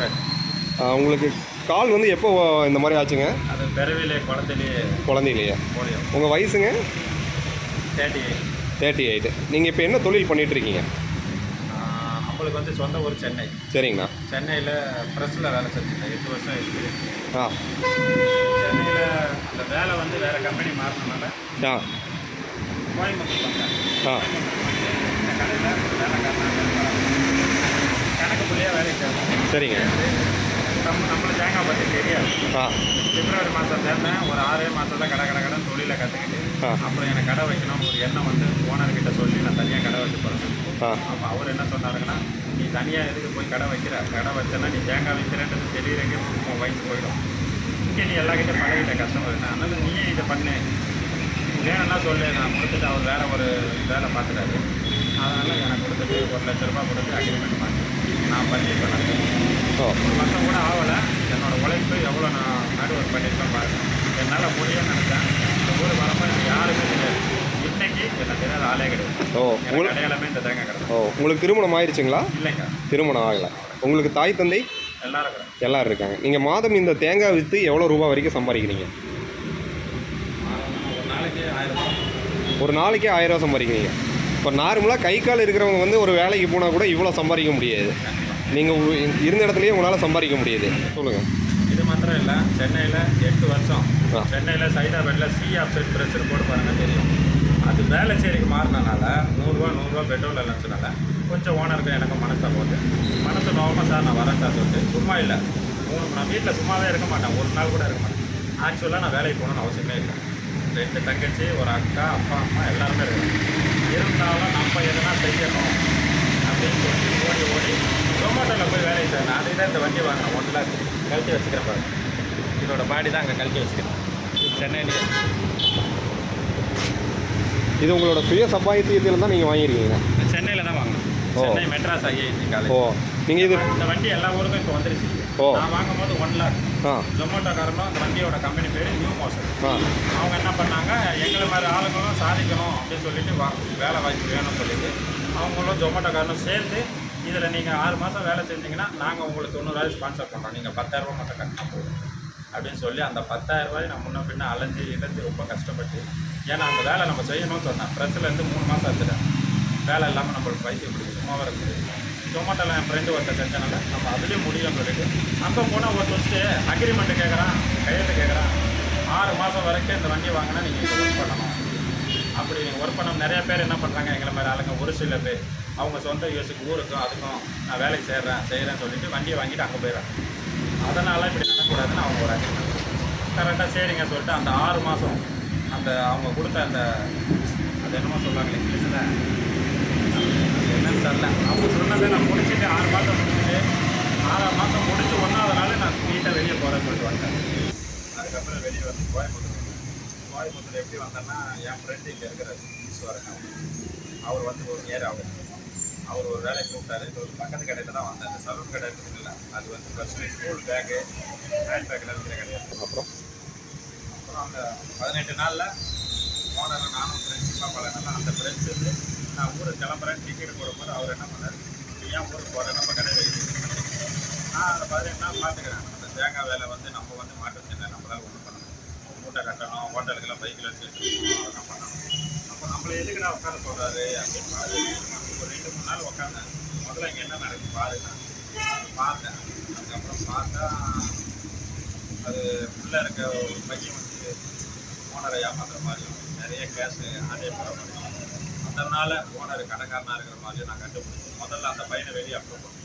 இருக்கிறாரு. உங்களுக்கு கால் வந்து எப்போ இந்த மாதிரி ஆச்சுங்க? அது பிறவிலே குழந்தையிலேயே. உங்கள் வயசுங்க? 38. 38. நீங்கள் இப்போ என்ன தொழில் பண்ணிகிட்ருக்கீங்க? நம்மளுக்கு வந்து சொந்த ஊர் சென்னை. சரிங்கண்ணா. சென்னையில் ப்ரெஸ்ஸில் வேலை செஞ்சுருக்கேன். 8 வருஷம் எக்ஸ்பீரியன்ஸ். சென்னையில் அந்த வேலை வந்து வேறு கம்பெனி மாறினால கோயம்புத்தூர் வந்தேன். இந்த கடையில் வேலைக்காரனாக கணக்கு புள்ளியாக வேலைக்கு சேர்ந்தேன். சரிங்க. நம்மளுக்கு தேங்காய் பற்றி தெரியாது. பிப்ரவரி மாதம் சேர்ந்தேன். ஒரு 6 மாதம் தான் கடன் தொழிலை கற்றுக்கிட்டு அப்புறம் எனக்கு கடை வைக்கணும் ஒரு எண்ணம் வந்து ஓனர்கிட்ட சொல்லி நான் தனியாக கடை வைக்க போகிறேன். அப்போ அவர் என்ன சொன்னாருங்கன்னா, நீ தனியாக எதுக்கு போய் கடை வைக்கிற? கடை வச்சேன்னா நீ தேங்காய் வைக்கிறேன்றது தெரியுறங்க உன் வயசு போயிடும். இங்கே நீ எல்லாக்கிட்ட பழகிட்ட கஸ்டமர் என்ன, அதனால் நீயே இதை பண்ணு, வேணும்னா சொல்லு, நான் கொடுத்துட்டு அவர் வேறு ஒரு வேலை பார்த்துட்டாரு. அதனால் எனக்கு கொடுத்துட்டு 1 லட்ச ரூபா கொடுத்து அக்ரிமெண்ட் பண்ணி நான் பண்ணி பண்ணேன். ஒரு வருஷம் கூட ஆகலை. என்னோடய உழைப்பு எவ்வளோ நான் ஹார்ட் ஒர்க் பண்ணியிருக்கேன் பாருங்கள். என்னால் முடியும்னு நினச்சேன். இந்த ஊர் வரப்போ எனக்கு யாருமே தெரியாது. இன்னைக்கு என்ன தெரியாத ஆளே கிடையாது. அடையாளமே இந்த தேங்காய் கடை. உங்களுக்கு திருமணம் ஆயிடுச்சுங்களா? இல்லைங்க, திருமணம் ஆகலை. உங்களுக்கு தாய் தந்தை எல்லாரும் இருக்காங்க. நீங்கள் மாதம் இந்த தேங்காய் விற்று எவ்வளோ ரூபா வரைக்கும் சம்பாதிக்கிறீங்க? ஒரு நாளைக்கு 1000 ரூபா சம்பாதிக்கிறீங்க. இப்போ நார்மலாக கை கால் இருக்கிறவங்க வந்து ஒரு வேலைக்கு போனால் கூட இவ்வளோ சம்பாதிக்க முடியாது. நீங்கள் இருந்த இடத்துலையே உங்களால் சம்பாதிக்க முடியுது. சொல்லுங்கள். இது மாத்திரம் இல்லை, சென்னையில் 8 வருஷம் சென்னையில் சைதாபேட்டில் சி ஆப்சைட் ப்ரெஷர் போட்டு பாருங்க தெரியும். அது வேலைச்சேரிக்கு மாறினால 100 ரூபா பெட்ரோல் இல்லைன்னு கொஞ்சம் ஓனருக்கு எனக்கும் மனசாக போகுது. மனசு நோகமாக சார் நான் வரேன் சார் சொல்லிட்டு சும்மா இல்லை. நான் வீட்டில் சும்மாவே இருக்க மாட்டேன், ஒரு நாள் கூட இருக்க மாட்டேன். ஆக்சுவலாக நான் வேலைக்கு போகணுன்னு அவசியமே இல்லை. 2 தங்கச்சி, ஒரு அக்கா, அப்பா, அம்மா எல்லாருமே இருக்காங்க. இருந்தாலும் நம்ம எதனா செய்யணும் அப்படின்னு சொல்லி ஓடி ஜொமேட்டோவில் போய் வேலைக்கு சேர்ந்தேன். அதுக்கு தான் இந்த வண்டி வாங்கினேன். 1 லாக் கழட்டி வச்சுக்கிறேன் பாருங்க. இதோட பாடி தான் அங்கே கழட்டி வச்சுக்கிறேன் சென்னையிலேயே. இது உங்களோட சுய சம்பாத்தியத்தில் தான் நீங்கள் வாங்கியிருக்கீங்க? சென்னையில் தான் வாங்கினேன். Chennai Madras IIT college. நீங்கள் இது இந்த வண்டி எல்லா ஊருக்கும் இப்போ வந்துருச்சு. நான் வாங்கும்போது 1 லாக். ஜொமேட்டோக்காரனும் அந்த வண்டியோட கம்பெனி பேர் நியூ மோஷன். அவங்க என்ன பண்ணாங்க, எங்களை மாதிரி ஆளுங்களும் சாதிக்கணும் அப்படின்னு சொல்லிட்டு வேலை வாய்ப்பு வேணும்னு சொல்லிட்டு அவங்களும் ஜொமேட்டோக்காரனும் சேர்ந்து இதில் நீங்கள் 6 மாதம் வேலை செஞ்சிங்கன்னா நாங்கள் உங்களுக்கு 90,000 ஸ்பான்சர் பண்ணுறோம், நீங்கள் 10,000 ரூபா மட்டும் கட்டினா போதும் அப்படின்னு சொல்லி அந்த 10,000 ரூபாய் நான் முன்ன பின்ன அலைஞ்சி இழந்து ரொம்ப கஷ்டப்பட்டு, ஏன்னா அந்த வேலை நம்ம செய்யணும்னு சொன்னேன். ப்ரெஸ்ஸிலேருந்து 3 மாதம் ஆச்சுட்டேன். வேலை இல்லாமல் நம்மளுக்கு பைசா பிடிக்கும், சும்மாவே இருக்குது. ஜொமேட்டோவில் என் ஃப்ரெண்டு ஒருத்தர் செஞ்சனால நம்ம அதுலேயும் முடியும்னு சொல்லிட்டு அங்கே போனால் ஒரு ஃபஸ்ட்டு அக்ரிமெண்ட்டு கேட்குறான், கையெழுத்து கேட்குறான். 6 மாதம் வரைக்கும் இந்த வண்டி வாங்கினா நீங்கள் இங்கே ஒர்க் பண்ணணும். அப்படி நீங்கள் ஒர்க் பண்ண நிறைய பேர் என்ன பண்ணுறாங்க, எங்களை மாதிரி ஆளுங்க ஒரு சில பேர் அவங்க சொந்த யூஸுக்கு ஊருக்கும் அதுக்கும் நான் வேலைக்கு செய்கிறேன்னு சொல்லிட்டு வண்டியை வாங்கிட்டு அங்கே போயிடுறாங்க. அதனால் இப்படி நடக்கக்கூடாதுன்னு அவங்க ஒரு அக்ரிமெண்ட் கரெக்டாக சரிங்க சொல்லிட்டு அந்த 6 மாதம் அந்த அவங்க கொடுத்த அந்த அது என்னமோ சொல்கிறாங்க இங்கிலீஷில், என்னன்னு தெரில, அவங்க சொன்னதை நான் முடிச்சுட்டு 6 மாதம் முடிச்சுட்டு 6ஆம் மாதம் முடிச்சு 1ஆவது நாள் நான் வீட்டை வெளியே போகிறேன்னு சொல்லிட்டு வந்தேன். அதுக்கப்புறம் வெளியே வந்து கோயம்புத்தூர் எப்படி வந்தேன்னா, என் ஃப்ரெண்டு இங்கே இருக்கிற ஈஸ்வரன், அவர் வந்து ஒரு ஏர் ஆகும். அவர் ஒரு வேலைக்கு கூப்பிட்டாரு. இது ஒரு பக்கத்து கடையில் தான் வந்தேன். அந்த சலூன் கடை இருக்குதுல்ல, அது வந்து ஃபஸ்ட்டு ஸ்கூல் பேக்கு ஹேண்ட் பேக்கில் இருக்கிற கிடையாது. அப்புறம் அந்த 18 நாளில் ஓனர் நானும் ஃப்ரெண்ட்ஷிப்பாக பழகினால அந்த ஃப்ரெண்ட்ஸ் வந்து நான் ஊருக்கு கிளம்புறேன் டிக்கெட் போடும்போது அவர் என்ன பண்ணார், ஏன் ஊருக்கு போகிறேன் நம்ம கடையில் நான் அந்த 18 நாள் பார்த்துக்கிறேன். அந்த தேங்காய் வேலை வந்து நம்ம வந்து மாற்றத்தில்லை, நம்மளால் ஒன்றும் பண்ணணும். மூட்டை கட்டணும், ஹோட்டலுக்கெல்லாம் பைக்கில் வச்சுட்டு அதெல்லாம் பண்ணணும். அப்போ நம்மளை எதுக்கு நான் உட்கார சொல்கிறாரு அப்படின்னு ஒரு 2-3 நாள் உட்காந்தேன். முதல்ல இங்கே என்ன நடக்குது பாருங்க பார்த்தேன். அதுக்கப்புறம் பார்த்தா அது உள்ளே இருக்க ஒரு பையன் வந்து ஓனரை ஏமாத்துற மாதிரியும் நிறைய கேஷு ஆட்டே போகிற மாதிரியும், அதனால் ஓனர் கடைக்காரனாக இருக்கிற மாதிரியும் நான் கண்டுபிடிச்சேன். முதல்ல அந்த பையனை வெளியே அப்ரூவ் பண்ணேன்.